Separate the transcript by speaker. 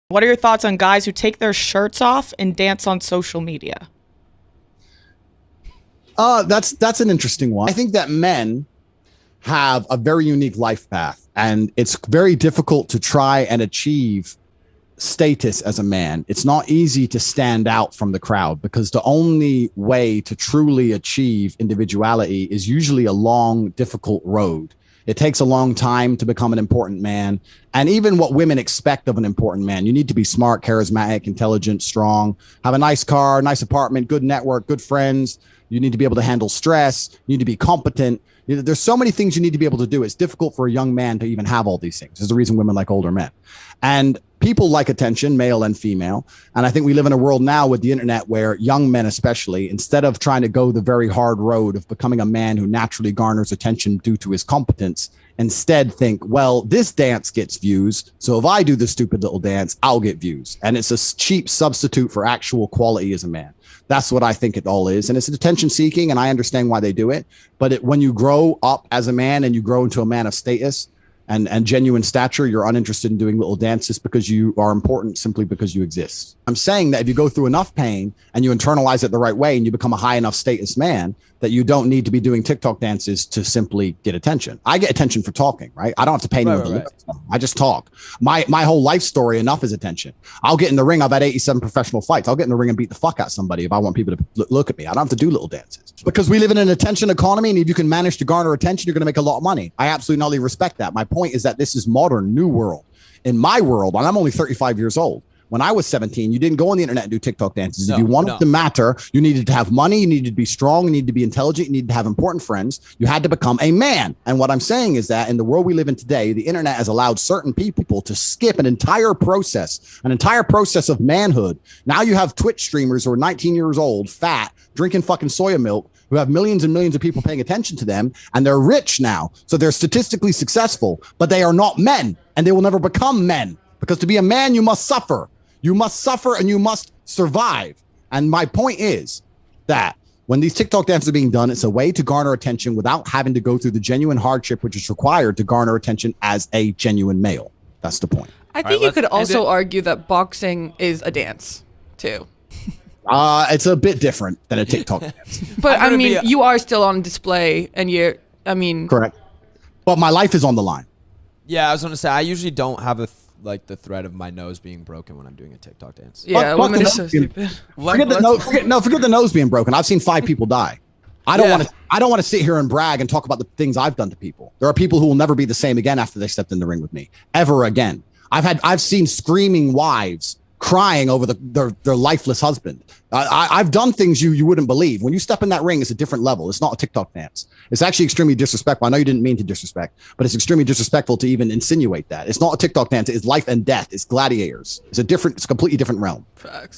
Speaker 1: What are your thoughts on guys who take their shirts off and dance on social media?
Speaker 2: That's an interesting one. I think that men have a very unique life path, and it's very difficult to try and achieve status as a man. It's not easy to stand out from the crowd, because the only way to truly achieve individuality is usually a long, difficult road. It takes a long time to become an important man. And even what women expect of an important man, you need to be smart, charismatic, intelligent, strong, have a nice car, nice apartment, good network, good friends. You need to be able to handle stress. You need to be competent. There's so many things you need to be able to do. It's difficult for a young man to even have all these things. There's the reason women like older men. And people like attention, male and female. And I think we live in a world now with the internet where young men, especially, instead of trying to go the very hard road of becoming a man who naturally garners attention due to his competence, instead think, well, this dance gets views, so if I do this stupid little dance, I'll get views. And it's a cheap substitute for actual quality as a man. That's what I think it all is. And it's attention seeking, and I understand why they do it. But when you grow up as a man and you grow into a man of status and genuine stature, you're uninterested in doing little dances because you are important simply because you exist. I'm saying that if you go through enough pain and you internalize it the right way and you become a high enough status man, that you don't need to be doing TikTok dances to simply get attention. I get attention for talking, right? I don't have to pay anyone to listen. I just talk. My whole life story enough is attention. I'll get in the ring. I've had 87 professional fights. I'll get in the ring and beat the fuck out of somebody if I want people to look at me. I don't have to do little dances, because we live in an attention economy. And if you can manage to garner attention, you're going to make a lot of money. I absolutely not respect that. My point is that this is modern, new world. In my world, and I'm only 35 years old. When I was 17, you didn't go on the internet and do TikTok dances. If you wanted to matter, you needed to have money, you needed to be strong, you needed to be intelligent, you needed to have important friends. You had to become a man. And what I'm saying is that in the world we live in today, the internet has allowed certain people to skip an entire process of manhood. Now you have Twitch streamers who are 19 years old, fat, drinking fucking soya milk, who have millions and millions of people paying attention to them, and they're rich now. So they're statistically successful, but they are not men, and they will never become men, because to be a man, you must suffer. You must suffer and you must survive. And my point is that when these TikTok dances are being done, it's a way to garner attention without having to go through the genuine hardship which is required to garner attention as a genuine male. That's the point.
Speaker 3: I think you could also argue that boxing is a dance too.
Speaker 2: It's a bit different than a TikTok dance.
Speaker 3: But I mean, you are still on display, and
Speaker 2: correct. But my life is on the line.
Speaker 4: Yeah, I was going to say, I usually don't have the threat of my nose being broken when I'm doing a TikTok dance.
Speaker 3: Yeah, women are so stupid.
Speaker 2: Forget the nose being broken. I've seen 5 people die. I don't want to sit here and brag and talk about the things I've done to people. There are people who will never be the same again after they stepped in the ring with me, ever again. I've seen screaming wives crying over their lifeless husband. I've done things you wouldn't believe. When you step in that ring, it's a different level. It's not a TikTok dance. It's actually extremely disrespectful. I know you didn't mean to disrespect, but it's extremely disrespectful to even insinuate that. It's not a TikTok dance. It's life and death. It's gladiators. It's a completely different realm.
Speaker 3: Facts.